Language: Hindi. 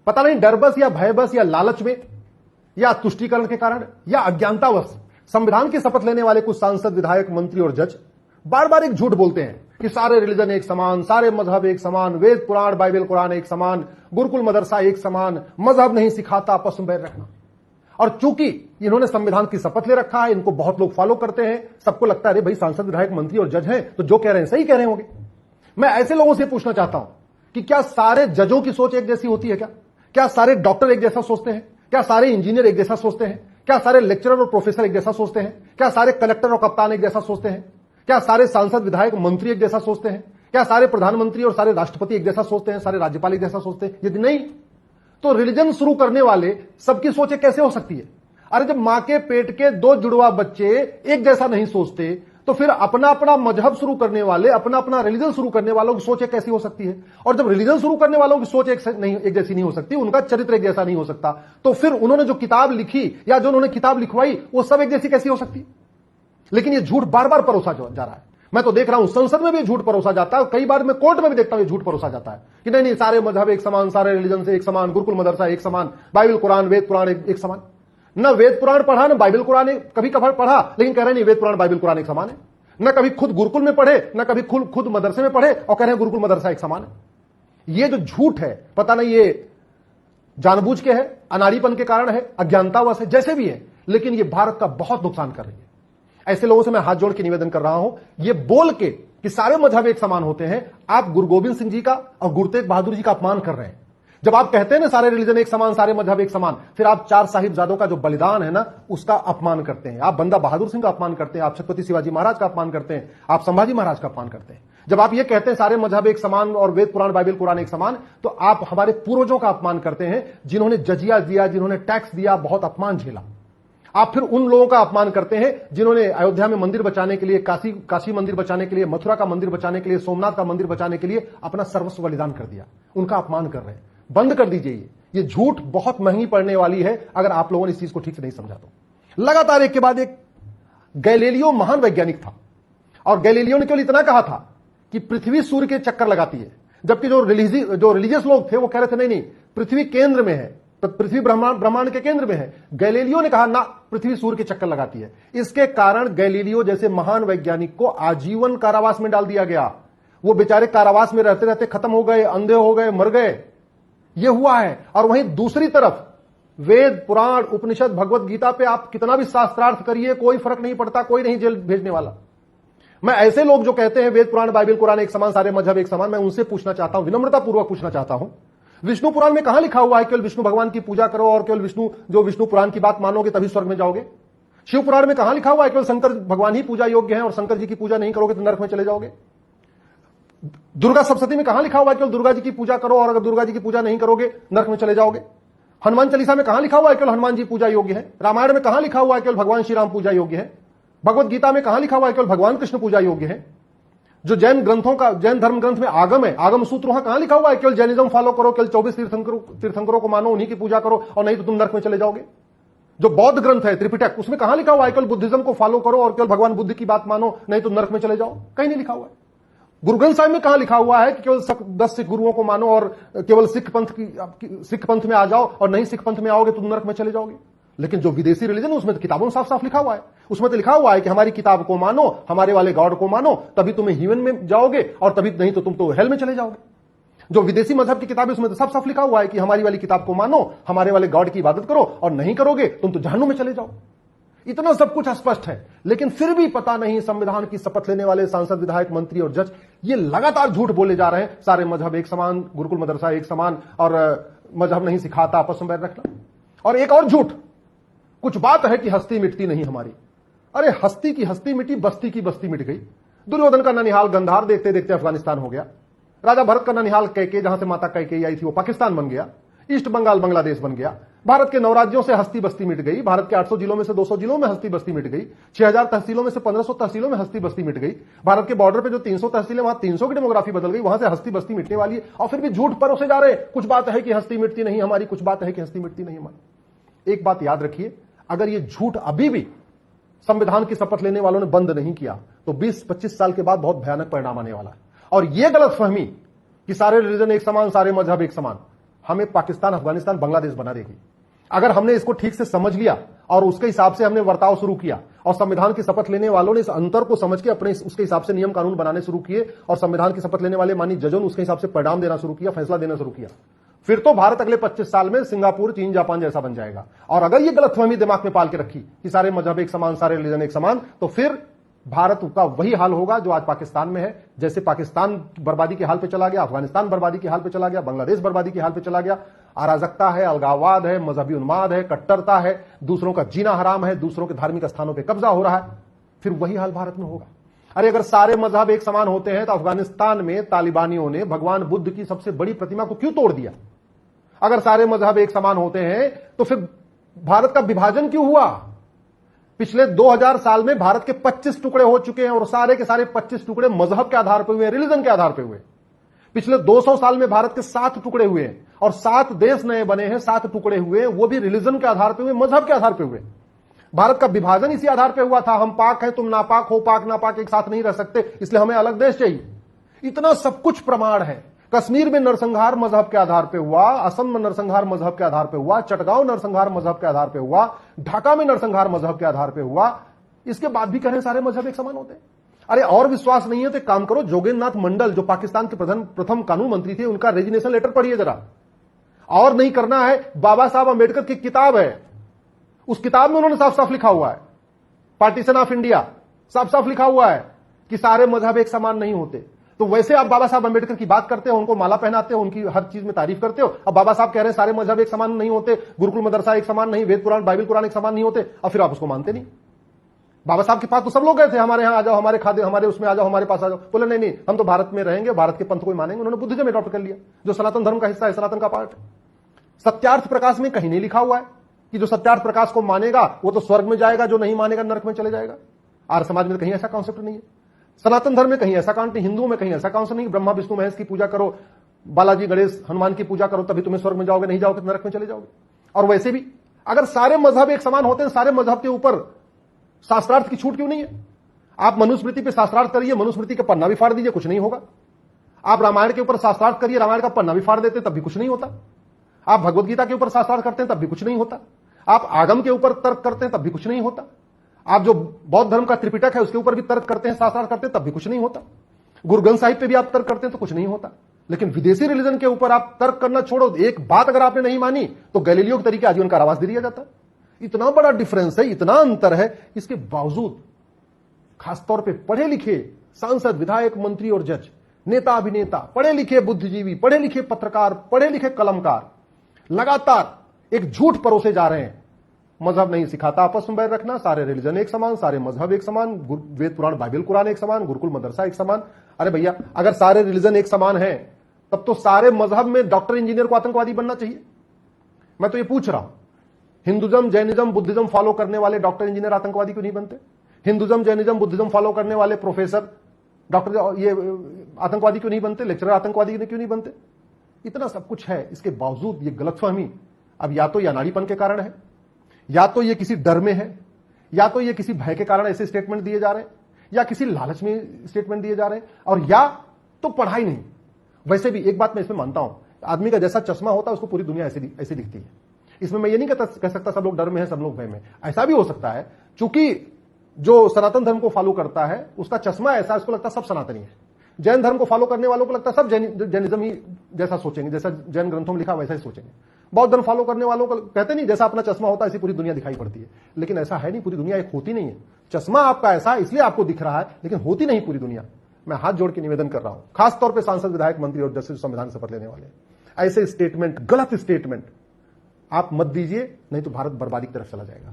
पता नहीं डर बस या भय बस या लालच में या तुष्टीकरण के कारण या अज्ञानतावश संविधान की शपथ लेने वाले कुछ सांसद, विधायक, मंत्री और जज बार बार एक झूठ बोलते हैं कि सारे रिलीजन एक समान, सारे मजहब एक समान, वेद पुराण बाइबल कुरान एक समान, गुरुकुल मदरसा एक समान, मजहब नहीं सिखाता आपस में बैर रखना। और चूंकि इन्होंने संविधान की शपथ ले रखा है, इनको बहुत लोग फॉलो करते हैं, सबको लगता है अरे भाई सांसद, विधायक, मंत्री और जज हैं तो जो कह रहे हैं सही कह रहे होंगे। मैं ऐसे लोगों से पूछना चाहता हूं कि क्या सारे जजों की सोच एक जैसी होती है? क्या सारे डॉक्टर एक जैसा सोचते हैं? क्या सारे इंजीनियर एक जैसा सोचते हैं? क्या सारे लेक्चरर और प्रोफेसर एक जैसा सोचते हैं? क्या सारे कलेक्टर और कप्तान एक जैसा सोचते हैं? क्या सारे सांसद, विधायक, मंत्री एक जैसा सोचते हैं? क्या सारे प्रधानमंत्री और सारे राष्ट्रपति एक जैसा सोचते हैं? सारे राज्यपाल एक जैसा सोचते हैं? यदि नहीं तो रिलीजन शुरू करने वाले सबकी सोच कैसे हो सकती है? अरे जब मां के पेट के दो जुड़वा बच्चे एक जैसा नहीं सोचते तो फिर अपना अपना मजहब शुरू करने वाले, अपना अपना रिलीजन शुरू करने वालों की सोच कैसी हो सकती है? और जब रिलीजन शुरू करने वालों की सोच एक जैसी नहीं हो सकती, उनका चरित्र एक जैसा नहीं हो सकता, तो फिर उन्होंने जो किताब लिखी या जो उन्होंने किताब लिखवाई वो सब एक जैसी कैसी हो सकती? लेकिन ये झूठ बार बार परोसा जा रहा है। मैं तो देख रहा हूं संसद में भी झूठ परोसा जाता है, कई बार मैं कोर्ट में भी देखता हूं झूठ परोसा जाता है कि नहीं सारे मजहब एक समान, सारे रिलीजन से एक समान, गुरुकुल मदरसा एक समान, बाइबल कुरान वेद पुराण एक समान। न वेद पुराण पढ़ा न बाइबल कुरान कभी कभार पढ़ा, लेकिन कह रहे नहीं वेद पुराण बाइबल कुरान एक समान है। न कभी खुद गुरुकुल में पढ़े, न कभी खुद मदरसे में पढ़े और कह रहे हैं गुरुकुल मदरसा एक समान है। ये जो झूठ है, पता नहीं ये जानबूझ के है, अनाड़ीपन के कारण है, अज्ञानतावश है, जैसे भी है, लेकिन ये भारत का बहुत नुकसान कर रही है। ऐसे लोगों से मैं हाथ जोड़ के निवेदन कर रहा हूं, ये बोल के कि सारे मजहब एक समान होते हैं, आप गुरु गोविंद सिंह जी का और गुरु तेग बहादुर जी का अपमान कर रहे हैं। जब आप कहते हैं ना सारे रिलीजन एक समान, सारे मजहब एक समान, फिर आप चार साहिबजादों का जो बलिदान है ना उसका अपमान करते हैं। आप बंदा बहादुर सिंह का अपमान करते हैं, आप छत्रपति शिवाजी महाराज का अपमान करते हैं, आप संभाजी महाराज का अपमान करते हैं। जब आप ये कहते हैं सारे मजहब एक समान और वेद पुराण बाइबल कुरान एक समान, तो आप हमारे पूर्वजों का अपमान करते हैं जिन्होंने जजिया दिया, जिन्होंने टैक्स दिया, बहुत अपमान झेला। आप फिर उन लोगों का अपमान करते हैं जिन्होंने अयोध्या में मंदिर बचाने के लिए, काशी मंदिर बचाने के लिए, मथुरा का मंदिर बचाने के लिए, सोमनाथ का मंदिर बचाने के लिए अपना सर्वस्व बलिदान कर दिया। उनका अपमान कर रहे हैं। बंद कर दीजिए ये झूठ बहुत महंगी पड़ने वाली है अगर आप लोगों ने इस चीज को ठीक से नहीं समझा तो। लगातार एक के बाद एक गैलीलियो महान वैज्ञानिक था और गैलीलियो ने केवल इतना कहा था कि पृथ्वी सूर्य के चक्कर लगाती है, जबकि जो रिलीजियस लोग थे वो कह रहे थे नहीं पृथ्वी केंद्र में है, पृथ्वी ब्रह्मांड के केंद्र में है। गैलीलियो ने कहा ना, पृथ्वी सूर्य के चक्कर लगाती है। इसके कारण गैलीलियो जैसे महान वैज्ञानिक को आजीवन कारावास में डाल दिया गया। वो बेचारे कारावास में रहते रहते खत्म हो गए, अंधे हो गए, मर गए। ये हुआ है। और वहीं दूसरी तरफ वेद पुराण उपनिषद भगवत गीता पे आप कितना भी शास्त्रार्थ करिए, कोई फर्क नहीं पड़ता, कोई नहीं जेल भेजने वाला। मैं ऐसे लोग जो कहते हैं वेद पुराण बाइबल कुरान एक समान, सारे मजहब एक समान, मैं उनसे पूछना चाहता हूं, विनम्रता पूर्वक पूछना चाहता हूं, विष्णु पुराण में कहां लिखा हुआ है केवल विष्णु भगवान की पूजा करो और केवल विष्णु पुराण की बात मानोगे तभी स्वर्ग में जाओगे? शिव पुराण में कहां लिखा हुआ है केवल शंकर भगवान ही पूजा योग्य है और शंकर जी की पूजा नहीं करोगे तो नरक में चले जाओगे? दुर्गा सप्तशती में कहां लिखा हुआ है केवल दुर्गा जी की पूजा करो और अगर दुर्गा जी की पूजा नहीं करोगे नरक में चले जाओगे? हनुमान चालीसा में कहां लिखा हुआ है केवल हनुमान जी पूजा योग्य है? रामायण में कहां लिखा हुआ है केवल भगवान श्री राम पूजा योग्य है? भगवत गीता में कहां लिखा हुआ है केवल भगवान कृष्ण पूजा योग्य है? जो जैन धर्म ग्रंथ में आगम है, आगम सूत्र, वहां कहां लिखा हुआ है केवल जैनिज्म फॉलो करो, केवल 24 तीर्थंकरों को मानो, उन्हीं की पूजा करो और नहीं तो तुम नरक में चले जाओगे? जो बौद्ध ग्रंथ है त्रिपिटक, उसमें कहां लिखा हुआ है केवल बुद्धिज्म को फॉलो करो और केवल भगवान बुद्ध की बात मानो, नहीं तो नरक में चले जाओ? कहीं नहीं लिखा हुआ है। गुरु ग्रंथ साहिब में कहां लिखा हुआ है कि केवल 10 सिख गुरुओं को मानो और केवल सिख पंथ में आ जाओ और नहीं सिख पंथ में आओगे तो नरक में चले जाओगे? लेकिन जो विदेशी रिलीजन है उसमें तो किताबों में साफ साफ लिखा हुआ है, उसमें तो लिखा हुआ है कि हमारी किताब को मानो, हमारे वाले गॉड को मानो, तभी तुम्हें हेवन में जाओगे और तभी नहीं तो तुम तो हेल में चले जाओगे। जो विदेशी मजहब की किताब है उसमें तो साफ साफ लिखा हुआ है कि हमारी वाली किताब को मानो, हमारे वाले गॉड की इबादत करो और नहीं करोगे तुम तो जहन्नुम में चले जाओ। इतना सब कुछ स्पष्ट है, लेकिन फिर भी पता नहीं संविधान की शपथ लेने वाले सांसद, विधायक, मंत्री और जज ये लगातार झूठ बोले जा रहे हैं, सारे मजहब एक समान, गुरुकुल मदरसा एक समान और मजहब नहीं सिखाता आपस में बैर रखना। और एक और झूठ, कुछ बात है कि हस्ती मिटती नहीं हमारी। अरे हस्ती की हस्ती मिटी, बस्ती की बस्ती मिट गई। दुर्योधन का ननिहाल गंधार देखते देखते अफगानिस्तान हो गया। राजा भरत का ननिहाल कैके, जहां से माता कैके आई थी, वो पाकिस्तान बन गया। ईस्ट बंगाल बांग्लादेश बन गया। भारत के 9 राज्यों से हस्ती बस्ती मिट गई। भारत के 800 जिलों में से 200 जिलों में हस्ती बस्ती मिट गई। 6000 तहसीलों में से 1500 तहसीलों में हस्ती बस्ती मिट गई। भारत के बॉर्डर पे जो 300 तहसीलें, वहां 300 की डेमोग्राफी बदल गई, वहां से हस्ती बस्ती मिटने वाली है। और फिर भी झूठ परोसे जा रहे, कुछ बात है कि हस्ती मिटती नहीं हमारी, कुछ बात है कि हस्ती मिटती नहीं हमारी। एक बात याद रखिए, अगर ये झूठ अभी भी संविधान की शपथ लेने वालों ने बंद नहीं किया तो 20-25 साल के बाद बहुत भयानक परिणाम आने वाला है। और यह गलतफहमी कि सारे रिलीजन एक समान, सारे मजहब एक समान, हमें पाकिस्तान, अफगानिस्तान, बांग्लादेश बना देगी। अगर हमने इसको ठीक से समझ लिया और उसके हिसाब से हमने वर्ताव शुरू किया और संविधान की शपथ लेने वालों ने इस अंतर को समझ के अपने उसके हिसाब से नियम कानून बनाने शुरू किए और संविधान की शपथ लेने वाले माननीय जजों ने उसके हिसाब से परिणाम देना शुरू किया, फैसला देना शुरू किया, फिर तो भारत अगले 25 साल में सिंगापुर, चीन, जापान जैसा बन जाएगा। और अगर ये गलतफहमी दिमाग में पाल के रखी कि सारे मजहब एक समान, सारे रिलीजन एक समान, तो फिर भारत का वही हाल होगा जो आज पाकिस्तान में है। जैसे पाकिस्तान बर्बादी के हाल पे चला गया, अफगानिस्तान बर्बादी के हाल पे चला गया, बांग्लादेश बर्बादी के हाल पे चला गया। अराजकता है, अलगाववाद है, मजहबी उन्माद है, कट्टरता है, दूसरों का जीना हराम है, दूसरों के धार्मिक स्थानों पर कब्जा हो रहा है, फिर वही हाल भारत में होगा। अरे अगर सारे मजहब एक समान होते हैं तो अफगानिस्तान में तालिबानियों ने भगवान बुद्ध की सबसे बड़ी प्रतिमा को क्यों तोड़ दिया? अगर सारे मजहब एक समान होते हैं तो फिर भारत का विभाजन क्यों हुआ? पिछले 2000 साल में भारत के 25 टुकड़े हो चुके हैं और सारे के सारे 25 टुकड़े मजहब के आधार पर हुए, रिलीजन के आधार पर हुए। पिछले 200 साल में भारत के 7 टुकड़े हुए हैं और 7 देश नए बने हैं, 7 टुकड़े हुए, वो भी रिलीजन के आधार पर हुए, मजहब के आधार पर हुए। भारत का विभाजन इसी आधार पर हुआ था, हम पाक हैं, तुम नापाक हो, पाक नापाक एक साथ नहीं रह सकते, इसलिए हमें अलग देश चाहिए। इतना सब कुछ प्रमाण है। कश्मीर में नरसंहार मजहब के आधार पर हुआ, असम में नरसंहार मजहब के आधार पर हुआ, चटगांव नरसंहार मजहब के आधार पर हुआ, ढाका में नरसंहार मजहब के आधार पर हुआ। इसके बाद भी कहें सारे मजहब एक समान होते हैं। अरे और विश्वास नहीं है तो काम करो, जोगेंद्र नाथ मंडल जो पाकिस्तान के प्रथम कानून मंत्री थे, उनका रेजिग्नेशन लेटर पढ़िए जरा। और नहीं करना है, बाबा साहब अंबेडकर की किताब है, उस किताब में उन्होंने साफ साफ लिखा हुआ है, पार्टीशन ऑफ इंडिया, साफ साफ लिखा हुआ है कि सारे मजहब एक समान नहीं होते। तो वैसे आप बाबा साहब अंबेडकर की बात करते हो, उनको माला पहनाते हो, उनकी हर चीज में तारीफ करते हो। अब बाबा साहब कह रहे हैं सारे मजहब एक समान नहीं होते, गुरुकुल मदरसा एक समान नहीं, वेद पुराण, बाइबल कुरान एक समान नहीं होते, और फिर आप उसको मानते नहीं। बाबा साहब के पास तो सब लोग गए थे, हमारे यहां आ जाओ, हमारे खाद्य, हमारे उसमें आ जाओ, हमारे पास आ जाओ। बोले नहीं नहीं, हम तो भारत में रहेंगे, भारत के पंथ को ही मानेंगे। उन्होंने बुद्धिज्म अडॉप्ट कर लिया, जो सनातन धर्म का हिस्सा है, सनातन का पार्ट है। सत्यार्थ प्रकाश में कहीं नहीं लिखा हुआ है कि जो सत्यार्थ प्रकाश को मानेगा वो तो स्वर्ग में जाएगा, जो नहीं मानेगा नरक में चले जाएगा। आर्य समाज में कहीं ऐसा कॉन्सेप्ट नहीं है, सनातन धर्म में कहीं ऐसा कांट नहीं, हिंदुओं में कहीं ऐसा कॉन्सेप्ट नहीं। ब्रह्मा विष्णु महेश की पूजा करो, बालाजी गणेश हनुमान की पूजा करो, तभी तुम्हें स्वर्ग में जाओगे, नहीं जाओगे तो नरक में चले जाओगे। और वैसे भी अगर सारे मजहब एक समान होते हैं, सारे मजहब के ऊपर शास्त्रार्थ की छूट क्यों नहीं है? आप मनुस्मृति पे शास्त्रार्थ करिए, मनुस्मृति का पन्ना भी फाड़ दीजिए, कुछ नहीं होगा। आप रामायण के ऊपर शास्त्रार्थ करिए, रामायण का पन्ना भी फाड़ देते तब भी कुछ नहीं होता। आप भगवत गीता के ऊपर शास्त्रार्थ करते हैं तब भी कुछ नहीं होता। आप आगम के ऊपर तर्क करते हैं तब भी कुछ नहीं होता। आप जो बौद्ध धर्म का त्रिपिटक है उसके ऊपर भी तर्क करते हैं, शास्त्रार्थ करते हैं तब भी कुछ नहीं होता। गुरु ग्रंथ साहिब पे भी आप तर्क करते हैं तो कुछ नहीं होता। लेकिन विदेशी रिलीजन के ऊपर आप तर्क करना छोड़ो, एक बात अगर आपने नहीं मानी तो गैलीलियो के तरीके आजीवन कारावास दे दिया जाता। इतना बड़ा डिफरेंस है, इतना अंतर है। इसके बावजूद खासतौर पर पढ़े लिखे सांसद, विधायक, मंत्री और जज, नेता, अभिनेता, पढ़े लिखे बुद्धिजीवी, पढ़े लिखे पत्रकार, पढ़े लिखे कलमकार लगातार एक झूठ परोसे जा रहे हैं। मजहब नहीं सिखाता आपस में बैर रखना, सारे रिलीजन एक समान, सारे मजहब एक समान, वेद पुराण बाइबल कुरान एक समान, गुरुकुल मदरसा एक समान। अरे भैया, अगर सारे रिलीजन एक समान है तब तो सारे मजहब में डॉक्टर इंजीनियर को आतंकवादी बनना चाहिए। मैं तो ये पूछ रहा हूं, हिंदुज्म, जैनिज्म, बुद्धिज्म फॉलो करने वाले डॉक्टर इंजीनियर आतंकवादी क्यों नहीं बनते? हिंदुज्म, जैनिज्म, बुद्धिज्म फॉलो करने वाले प्रोफेसर डॉक्टर ये आतंकवादी क्यों नहीं बनते? लेक्चरर आतंकवादी क्यों नहीं बनते? इतना सब कुछ है, इसके बावजूद ये गलतफहमी अब या तो ये अनाड़ीपन के कारण है, या तो ये किसी डर में है, या तो ये किसी भय के कारण ऐसे स्टेटमेंट दिए जा रहे हैं, या किसी लालच में स्टेटमेंट दिए जा रहे हैं, और या तो पढ़ाई नहीं। वैसे भी एक बात मैं इसमें मानता हूं, आदमी का जैसा चश्मा होता है उसको पूरी दुनिया ऐसी दिखती है। इसमें मैं ये नहीं कह सकता सब लोग डर में है, सब लोग भय में। ऐसा भी हो सकता है क्योंकि जो सनातन धर्म को फॉलो करता है उसका चश्मा ऐसा, उसको लगता है सब सनातनी है। जैन धर्म को फॉलो करने वालों को लगता है सब जैनिज्म ही जैसा सोचेंगे, जैसा जैन ग्रंथों में लिखा वैसा ही सोचेंगे। बौद्ध धर्म फॉलो करने वालों को कहते नहीं जैसा अपना चश्मा होता है ऐसी पूरी दुनिया दिखाई पड़ती है, लेकिन ऐसा है नहीं, पूरी दुनिया एक होती नहीं है। चश्मा आपका ऐसा इसलिए आपको दिख रहा है, लेकिन होती नहीं पूरी दुनिया। मैं हाथ जोड़ के निवेदन कर रहा हूं, खासतौर पर सांसद, विधायक, मंत्री और जज संविधान शपथ लेने वाले, ऐसे स्टेटमेंट, गलत स्टेटमेंट आप मत दीजिए, नहीं तो भारत बर्बादी की तरफ चला जाएगा।